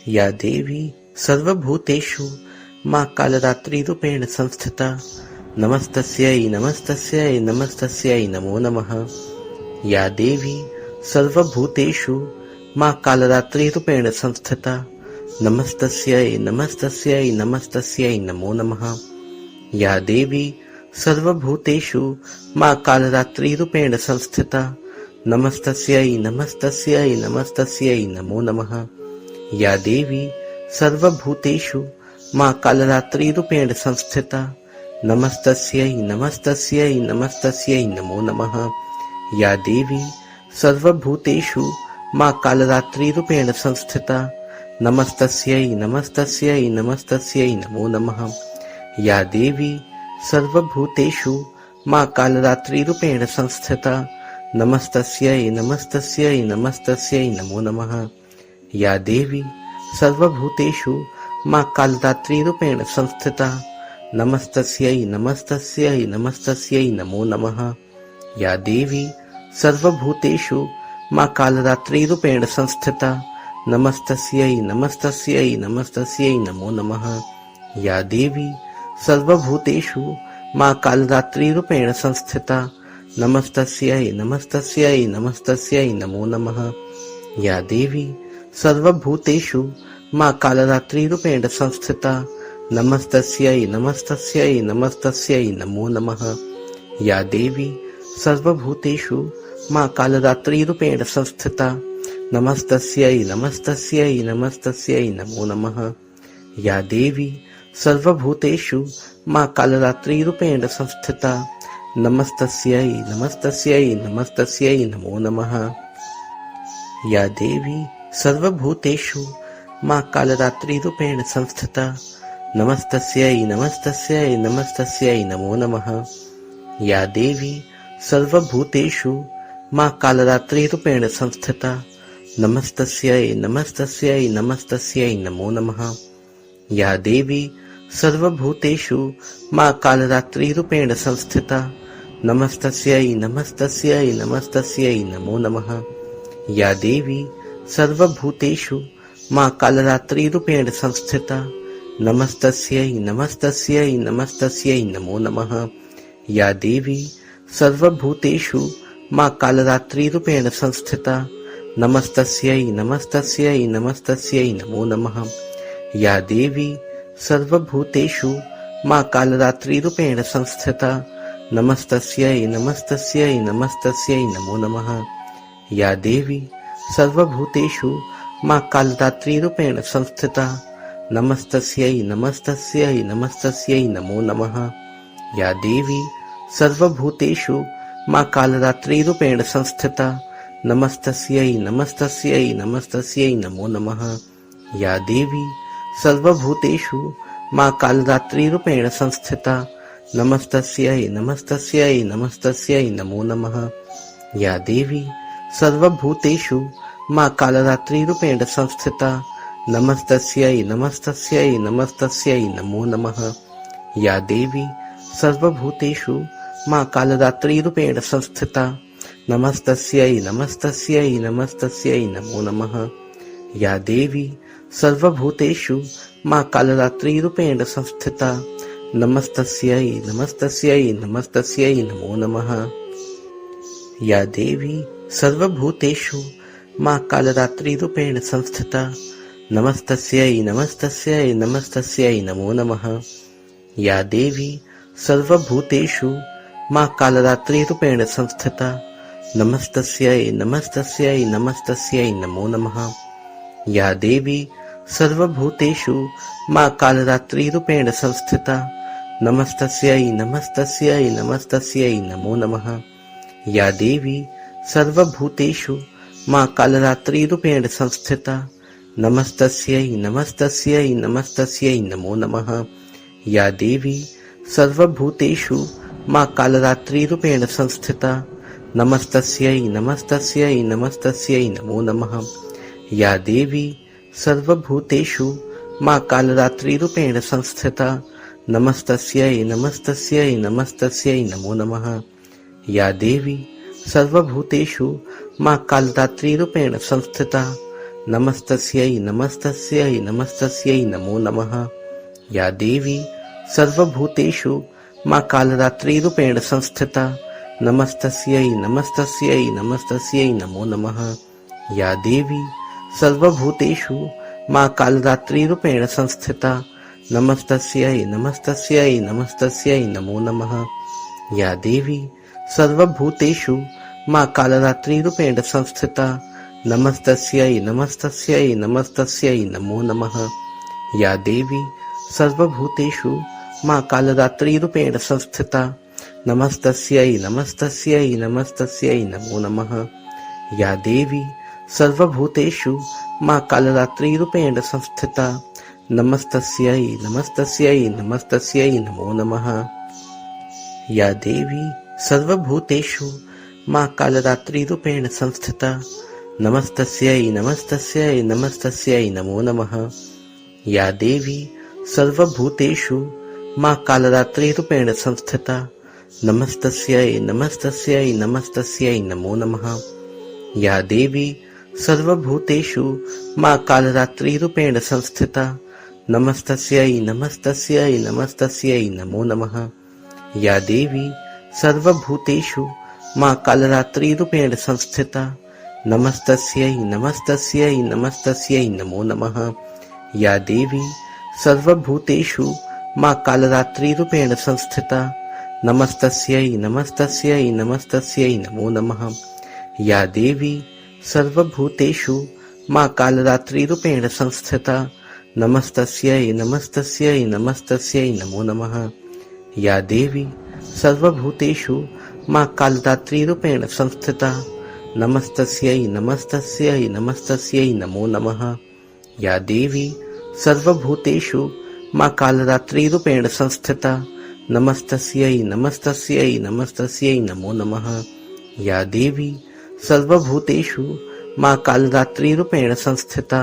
या देवी सर्वभूतेषु मां कालरात्रिरूपेण संस्थिता नमस्तस्यै नमस्तस्यै नमस्तस्यै नमो नमः। या देवी सर्वभूतेषु मां कालरात्रिरूपेण संस्थिता नमस्तस्यै नमस्तस्यै नमस्तस्यै नमो नमः। या देवी सर्वभूतेषु मां कालरात्रिरूपेण संस्थिता नमस्तस्यै नमस्तस्यै नमस्तस्यै नमो नमः। या देवी सर्वभूतेषु मां कालरात्रिरूपेण संस्थिता नमस्तस्यै नमस्तस्यै नमस्तस्यै नमो नमः। या देवी सर्वभूतेषु मां कालरात्रिरूपेण संस्थिता नमस्तस्यै नमस्तस्यै नमस्तस्यै नमो नमः। या देवी सर्वभूतेषु मां कालरात्रिरूपेण संस्थिता नमस्तस्यै नमस्तस्यै नमस्तस्यै नमो नमः। या देवी सर्वभूतेषु मां कालरात्रिरूपेण संस्थिता नमस्तस्यै नमस्तस्यै नमस्तस्यै नमो नमः। या देवी सर्वभूतेषु मां कालरात्रिरूपेण संस्थिता नमस्तस्यै नमस्तस्यै नमस्तस्यै नमो नमः। या देवी सर्वभूतेषु मां कालरात्रिरूपेण संस्थिता नमस्तस्यै नमस्तस्यै नमस्तस्यै नमो नमः। या देवी सर्वभूतेषु मां कालरात्रिरूपेण संस्थिता नमस्तस्यै नमस्तस्यै नमस्तस्यै नमो नमः। या देवी सर्वभूतेषु मां कालरात्रिरूपेण संस्थिता नमस्तस्यै नमस्तस्यै नमस्तस्यै नमो नमः। या देवी सर्वभूतेषु मां कालरात्रिरूपेण संस्थिता नमस्तस्यै नमस्तस्यै नमस्तस्यै नमो नमः। या देवी सर्वभूतेषु मां कालरात्रिरूपेण संस्थिता नमस्तस्यै नमस्तस्यै नमस्तस्यै नमो नमः। या देवी सर्वभूतेषु मां कालरात्रिरूपेण संस्थिता नमस्तस्यै नमस्तस्यै नमस्तस्यै नमो नमः। या देवी सर्वभूतेषु मां कालरात्रिरूपेण संस्थिता नमस्तस्यै नमस्तस्यै नमस्तस्यै नमो नमः। या देवी सर्वभूतेषु मां कालरात्रिरूपेण संस्थिता नमस्तस्यै नमस्तस्यै नमस्तस्यै नमो नमः। या देवी सर्वभूतेषु मां कालरात्रिरूपेण संस्थिता नमस्तस्यै नमस्तस्यै नमस्तस्यै नमो नमः। या देवी सर्वभूतेषु मां कालरात्रिरूपेण संस्थिता नमस्तस्यै नमस्तस्यै नमस्तस्यै नमो नमः। या देवी सर्वभूतेषु मां कालरात्रिरूपेण संस्थिता नमस्तस्यै नमस्तस्यै नमस्तस्यै नमो नमः। या देवी सर्वभूतेषु मां कालरात्रिरूपेण संस्थिता नमस्तस्यै नमस्तस्यै नमस्तस्यै नमो नमः। या देवी सर्वभूतेषु मां कालरात्रिरूपेण संस्थिता नमस्तस्यै नमस्तस्यै नमस्तस्यै नमो नमः। या देवी सर्वभूतेषु मां कालरात्रिरूपेण संस्थिता नमस्तस्यै नमस्तस्यै नमस्तस्यै नमो नमः। या देवी सर्वभूतेषु मां कालरात्रिरूपेण संस्थिता नमस्तस्यै नमस्तस्यै नमस्तस्यै नमो नमः। या देवी सर्वभूतेषु मां कालरात्रिरूपेण संस्थिता नमस्तस्यै नमस्तस्यै नमस्तस्यै नमो नमः। या देवी सर्वभूतेषु मां कालरात्रिरूपेण संस्थिता नमस्तस्यै नमस्तस्यै नमस्तस्यै नमो नमः। या देवी सर्वभूतेषु मां कालरात्रिरूपेण संस्थिता नमस्तस्यै नमस्तस्यै नमस्तस्यै नमो नमः। या देवी सर्वभूतेषु मां कालरात्रिरूपेण संस्थिता नमस्तस्यै नमस्तस्यै नमस्तस्यै नमो नमः। या देवी सर्वभूतेषु मां कालरात्रिरूपेण संस्थिता नमस्तस्यै नमस्तस्यै नमस्तस्यै नमो नमः। या देवी सर्वभूतेषु मां कालरात्रिरूपेण संस्थिता नमस्तस्यै नमस्तस्यै नमस्तस्यै नमो नमः। या देवी सर्वभूतेषु मां कालरात्रिरूपेण संस्थिता नमस्तस्यै नमस्तस्यै नमस्तस्यै नमो नमः। या देवी सर्वभूतेषु मां कालरात्रिरूपेण संस्थिता नमस्तस्यै नमस्तस्यै नमस्तस्यै नमो नमः। या देवी सर्वभूतेषु मां कालरात्रिरूपेण संस्थिता नमस्तस्यै नमस्तस्यै नमस्तस्यै नमो नमः। या देवी सर्वभूतेषु मां कालरात्रिरूपेण संस्थिता नमस्तस्यै नमस्तस्यै नमस्तस्यै नमो नमः। या देवी सर्वभूतेषु मां कालरात्रिरूपेण संस्थिता नमस्तस्यै नमस्तस्यै नमस्तस्यै नमो नमः। या देवी सर्वभूतेषु मां कालरात्रिरूपेण संस्थिता नमस्तस्यै नमस्तस्यै नमस्तस्यै नमो नमः। या देवी सर्वभूतेषु मां कालरात्रिरूपेण संस्थिता नमस्तस्यै नमस्तस्यै नमस्तस्यै नमो नमः। या देवी सर्वभूतेषु मां कालरात्रिरूपेण संस्थिता नमस्तस्यै नमस्तस्यै नमस्तस्यै नमो नमः। या देवी सर्वभूतेषु मां कालरात्रिरूपेण संस्थिता नमस्तस्यै नमस्तस्यै नमस्तस्यै नमो नमः। या देवी सर्वभूतेषु मां कालरात्रिरूपेण संस्थिता नमस्तस्यै नमस्तस्यै नमस्तस्यै नमो नमः। या देवी सर्वभूतेषु मां कालरात्रिरूपेण संस्थिता नमस्तस्यै नमस्तस्यै नमस्तस्यै नमो नमः। या देवी सर्वभूतेषु मां कालरात्रिरूपेण संस्थिता नमस्तस्यै नमस्तस्यै नमस्तस्यै नमो नमः। या देवी सर्वभूतेषु मां कालरात्रिरूपेण संस्थिता नमस्तस्यै नमस्तस्यै नमस्तस्यै नमो नमः। या देवी सर्वभूतेषु मां कालरात्रिरूपेण संस्थिता नमस्तस्यै नमस्तस्यै नमस्तस्यै नमो नमः। या देवी सर्वभूतेषु मां कालरात्रिरूपेण संस्थिता नमस्तस्यै नमस्तस्यै नमस्तस्यै नमो नमः। या देवी सर्वभूतेषु मां कालरात्रिरूपेण संस्थिता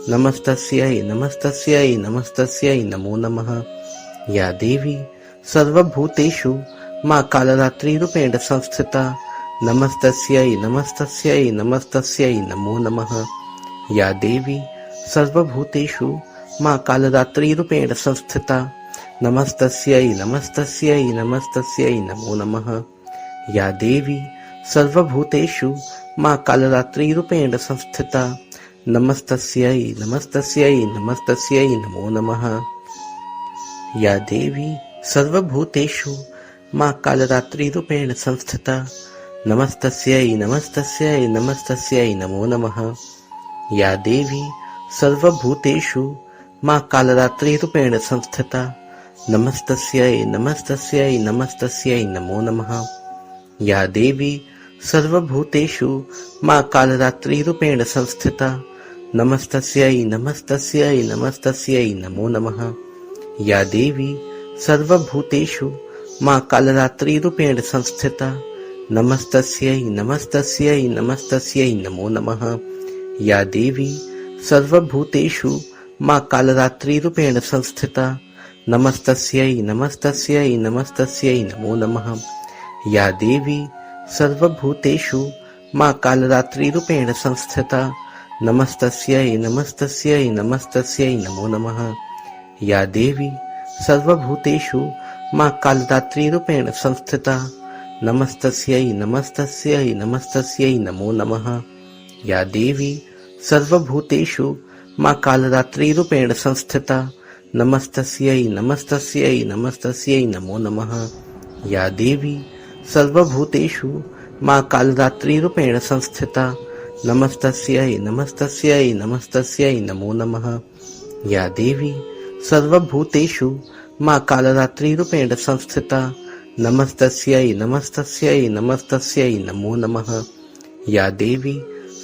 नमस्तस्यै नमस्तस्यै नमस्तस्यै नमो नमः। या देवी सर्वभूतेषु मां कालरात्रिरूपेण संस्थिता नमस्तस्यै नमस्तस्यै नमस्तस्यै नमो नमः। या देवी सर्वभूतेषु मां कालरात्रिरूपेण संस्थिता नमस्तस्यै नमस्तस्यै नमस्तस्यै नमो नमः। या देवी सर्वभूतेषु मां कालरात्रिरूपेण संस्थिता नमस्तस्यै नमस्तस्यै नमस्तस्यै नमो नमः। या देवी सर्वभूतेषु मां कालरात्रिरूपेण संस्थिता नमस्तस्यै नमस्तस्यै नमस्तस्यै नमो नमः। या देवी सर्वभूतेषु मां कालरात्रिरूपेण संस्थिता नमस्तस्यै नमस्तस्यै नमस्तस्यै नमो नमः। या देवी सर्वभूतेषु मां कालरात्रिरूपेण संस्थिता नमस्तस्यै नमस्तस्यै नमस्तस्यै नमो नमः। या देवी सर्वभूतेषु मां कालरात्रिरूपेण संस्थिता नमस्तस्यै नमस्तस्यै नमस्तस्यै नमो नमः। या देवी सर्वभूतेषु मां कालरात्रिरूपेण संस्थिता नमस्तस्यै नमस्तस्यै नमस्तस्यै नमो नमः। या देवी सर्वभूतेषु मां कालरात्रिरूपेण संस्थिता नमस्तस्यै नमस्तस्यै नमस्तस्यै नमो नमः। या देवी सर्वभूतेषु मां कालरात्रिरूपेण संस्थिता नमस्तस्यै नमस्तस्यै नमस्तस्यै नमो नमः। या देवी सर्वभूतेषु मां कालरात्रिरूपेण संस्थिता नमस्तस्यै नमस्तस्यै नमस्तस्यै नमो नमः। या देवी सर्वभूतेषु मां कालरात्रिरूपेण संस्थिता नमस्तस्यै नमस्तस्यै नमस्तस्यै नमो नमः। या देवी सर्वभूतेषु मां कालरात्रिरूपेण संस्थिता नमस्तस्यै नमस्तस्यै नमस्तस्यै नमो नमः। या देवी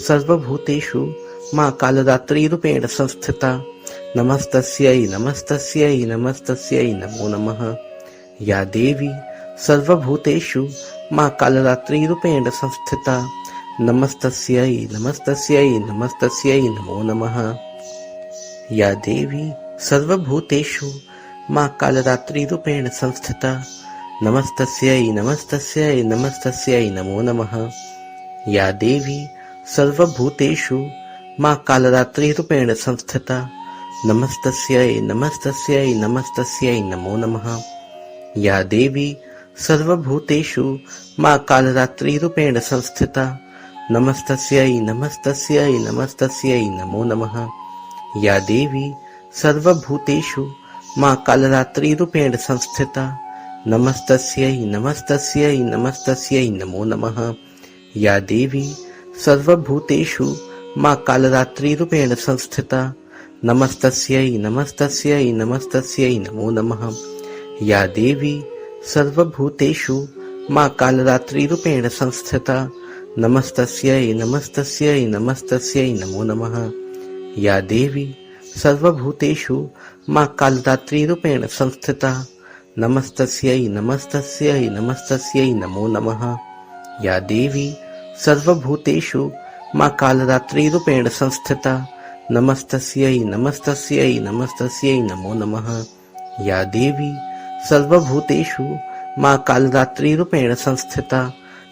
सर्वभूतेषु मां कालरात्रिरूपेण संस्थिता नमस्तस्यै नमस्तस्यै नमस्तस्यै नमो नमः। या देवी सर्वभूतेषु मां कालरात्रिरूपेण संस्थिता नमस्तस्यै नमस्तस्यै नमस्तस्यै नमो नमः। या देवी सर्वभूतेषु मां कालरात्रिरूपेण संस्थिता नमस्तस्यै नमस्तस्यै नमस्तस्यै नमो नमः। या देवी सर्वभूतेषु मां कालरात्रिरूपेण संस्थिता। नमस्तस्यै नमस्तस्यै नमस्तस्यै नमो नमः। या देवी सर्वभूतेषु मां कालरात्रिरूपेण संस्थिता। नमस्तस्यै नमस्तस्यै नमस्तस्यै नमो नमः। या देवी सर्वभूतेषु मां कालरात्रिरूपेण संस्थिता। नमस्तस्यै नमस्तस्यै नमस्तस्यै नमो नमः। या देवी सर्वभूतेषु मां कालरात्रिरूपेण संस्थिता। नमस्तस्यै नमस्तस्यै नमस्तस्यै नमो नमः। या देवी सर्वभूतेषु मां कालरात्रिरूपेण संस्थिता। नमस्तस्यै नमस्तस्यै नमस्तस्यै नमो नमः। या देवी सर्वभूतेषु मां कालरात्रिरूपेण संस्थिता। नमस्तस्यै नमस्तस्यै नमस्तस्यै नमो नमः। या देवी सर्वभूतेषु मां कालरात्रिरूपेण संस्थिता। नमस्तस्यै नमस्तस्यै नमस्तस्यै नमो नमः। या देवी सर्वभूतेषु मां कालरात्रिरूपेण संस्थिता।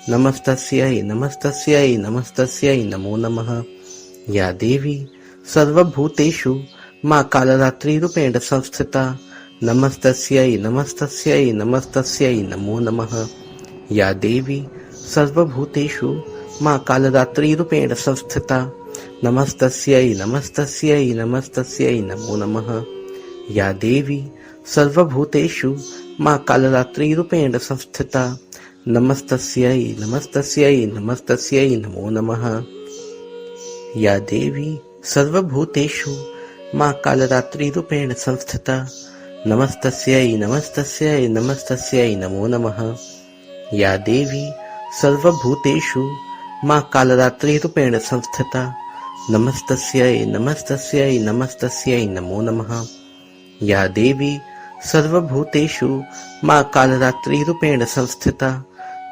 नमस्तस्यै नमस्तस्यै नमस्तस्यै नमो नमः। या देवी सर्वभूतेषु मां कालरात्रिरूपेण संस्थिता। नमस्तस्यै नमस्तस्यै नमस्तस्यै नमो नमः। या देवी सर्वभूतेषु मां कालरात्रिरूपेण संस्थिता। नमस्तस्यै नमस्तस्यै नमस्तस्यै नमो नमः। या देवी सर्वभूतेषु मां कालरात्रिरूपेण संस्थिता। नमस्तस्यै नमस्तस्यै नमस्तस्यै नमो नमः। या देवी सर्वभूतेषु मां कालरात्रिरूपेण संस्थिता। नमस्तस्यै नमस्तस्यै नमस्तस्यै नमो नमः। या देवी सर्वभूतेषु मां कालरात्रिरूपेण संस्थिता। नमस्तस्यै नमस्तस्यै नमस्तस्यै नमो नमः। या देवी सर्वभूतेषु मां कालरात्रिरूपेण संस्थिता।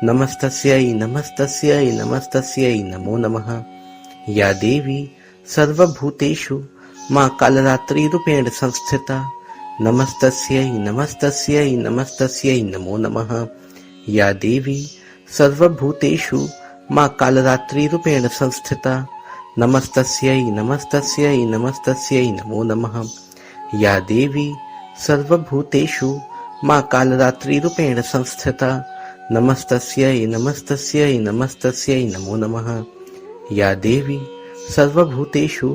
नमस्तस्यै नमस्तस्यै नमस्तस्यै नमो नमः। या देवी सर्वभूतेषु मां कालरात्रिरूपेण संस्थिता। नमस्तस्यै नमस्तस्यै नमस्तस्यै नमो नमः। या देवी सर्वभूतेषु मां कालरात्रिरूपेण संस्थिता। नमस्तस्यै नमस्तस्यै नमस्तस्यै नमो नमः। या देवी सर्वभूतेषु मां कालरात्रिरूपेण संस्थिता। नमस्तस्यै नमस्तस्यै नमस्तस्यै नमो नमः। या देवी सर्वभूतेषु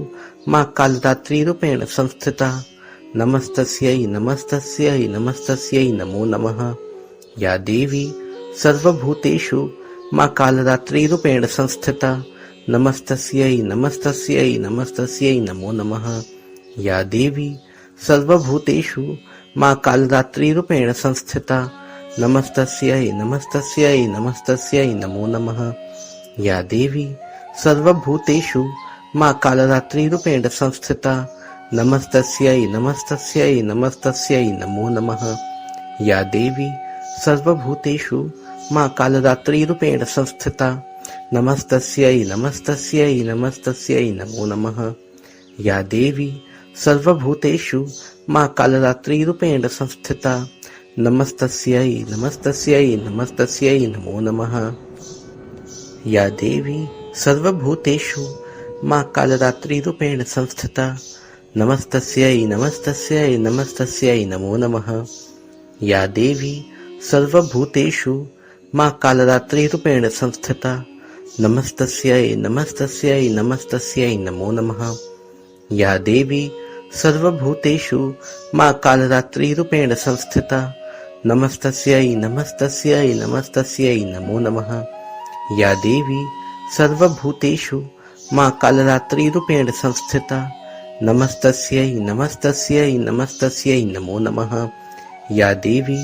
मां कालरात्रिरूपेण संस्थिता। नमस्तस्यै नमस्तस्यै नमस्तस्यै नमो नमः। या देवी सर्वभूतेषु मां कालरात्रिरूपेण संस्थिता। नमस्तस्यै नमस्तस्यै नमस्तस्यै नमो नमः। या देवी सर्वभूतेषु मां कालरात्रिरूपेण संस्थिता। नमस्तस्यै नमस्तस्यै नमस्तस्यै नमो नमः। या देवी सर्वभूतेषु मां कालरात्रिरूपेण संस्थिता। नमस्तस्यै नमस्तस्यै नमस्तस्यै नमो नमः। या देवी सर्वभूतेषु मां कालरात्रिरूपेण संस्थिता। नमस्तस्यै नमस्तस्यै नमस्तस्यै नमो नमः। या देवी सर्वभूतेषु मां कालरात्रिरूपेण संस्थिता। नमस्तस्यै नमस्तस्यै नमस्तस्यै नमो नमः। या देवी सर्वभूतेषु मां कालरात्रिरूपेण संस्थिता। नमस्तस्यै नमस्तस्यै नमस्तस्यै नमो नमः। या देवी सर्वभूतेषु मां कालरात्रिरूपेण संस्थिता। नमस्तस्यै नमस्तस्यै नमस्तस्यै नमो नमः। या देवी सर्वभूतेषु मां कालरात्रिरूपेण संस्थिता। नमस्तस्यै नमस्तस्यै नमस्तस्यै नमो नमः। या देवी सर्वभूतेषु मां कालरात्रिरूपेण संस्थिता। नमस्तस्यै नमस्तस्यै नमस्तस्यै नमो नमः। या देवी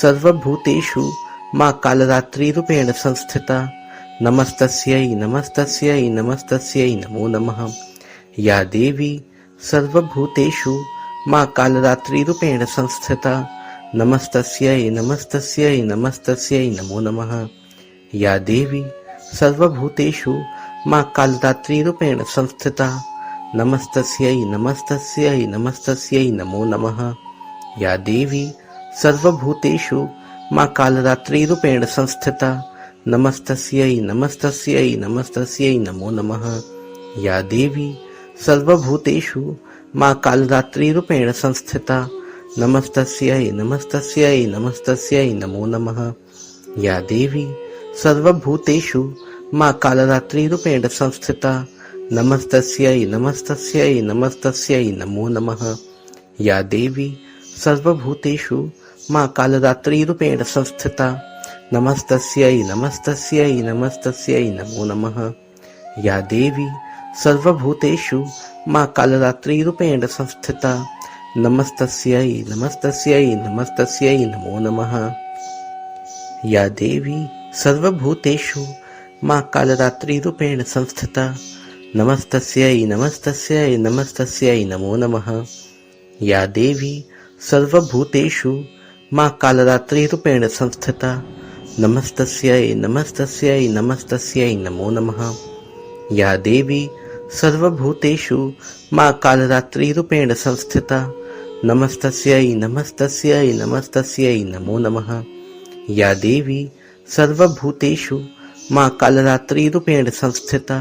सर्वभूतेषु मां कालरात्रिरूपेण संस्थिता। नमस्तस्यै नमस्तस्यै नमस्तस्यै नमो नमः। या देवी सर्वभूतेषु मां कालरात्रिरूपेण संस्थिता। नमस्तस्यै नमस्तस्यै नमस्तस्यै नमो नमः। या देवी सर्वभूतेषु मां कालरात्रिरूपेण संस्थिता। नमस्तस्यै नमस्तस्यै नमस्तस्यै नमो नमः। या देवी सर्वभूतेषु मां कालरात्रिरूपेण संस्थिता। नमस्तस्यै नमस्तस्यै नमस्तस्यै नमो नमः। या देवी सर्वभूतेषु मां कालरात्रिरूपेण संस्थिता नमस्तस्यै नमस्तस्यै नमस्तस्यै नमो नमः। या देवी सर्वभूतेषु मां कालरात्रिरूपेण संस्थिता नमस्तस्यै नमस्तस्यै नमस्तस्यै नमो नमः। या देवी सर्वभूतेषु मां कालरात्रिरूपेण संस्थिता नमस्तस्यै नमस्तस्यै नमस्तस्यै नमो नमः। या देवी सर्वभूतेषु मां कालरात्रिरूपेण संस्थिता नमस्तस्यै नमस्तस्यै नमस्तस्यै नमो नमः। या देवी सर्वभूतेषु मां कालरात्रिरूपेण संस्थिता नमस्तस्यै नमस्तस्यै नमस्तस्यै नमो नमः। या देवी सर्वभूतेषु मां कालरात्रिरूपेण संस्थिता नमस्तस्यै नमस्तस्यै नमस्तस्यै नमो नमः। या देवी सर्वभूतेषु मां कालरात्रिरूपेण संस्थिता नमस्तस्यै नमस्तस्यै नमस्तस्यै नमो नमः। या देवी सर्वभूतेषु मां कालरात्रिरूपेण संस्थिता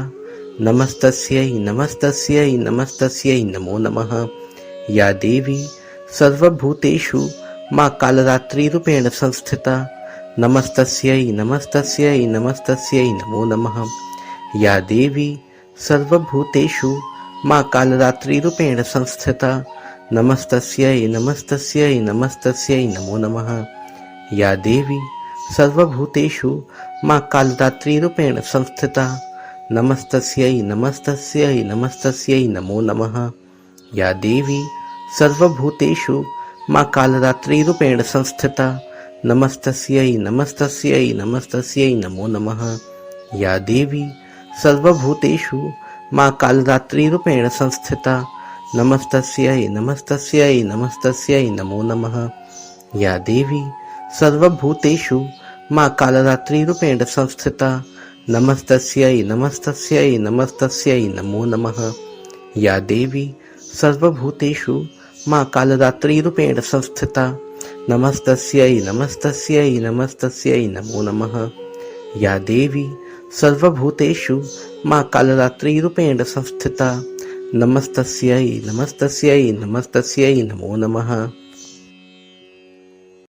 नमस्तस्यै नमस्तस्यै नमस्तस्यै नमो नमः। या देवी सर्वभूतेषु मां कालरात्रिरूपेण संस्थिता नमस्तस्यै नमस्तस्यै नमस्तस्यै नमो नमः। या देवी सर्वभूतेषु मां कालरात्रिरूपेण संस्थिता नमस्तस्यै नमस्तस्यै नमस्तस्यै नमो नमः। या देवी सर्वभूतेषु मां कालरात्रिरूपेण संस्थिता नमस्तस्यै नमस्तस्यै नमस्तस्यै नमो नमः। या देवी सर्वभूतेषु मां कालरात्रिरूपेण संस्थिता नमस्तस्यै नमस्तस्यै नमस्तस्यै नमो नमः। या देवी सर्वभूतेषु मां कालरात्रिरूपेण संस्थिता नमस्तस्यै नमस्तस्यै नमस्तस्यै नमो नमः। या देवी सर्वभूतेषु मां कालरात्रिरूपेण संस्थिता नमस्तस्यै नमस्तस्यै नमस्तस्यै नमो नमः। या देवी सर्वभूतेषु मां कालरात्रिरूपेण संस्थिता नमस्तस्यै नमस्तस्यै नमस्तस्यै नमो नमः। या देवी सर्वभूतेषु मां कालरात्रिरूपेण संस्थिता नमस्तस्यै नमस्तस्यै नमस्तस्यै नमो नमः।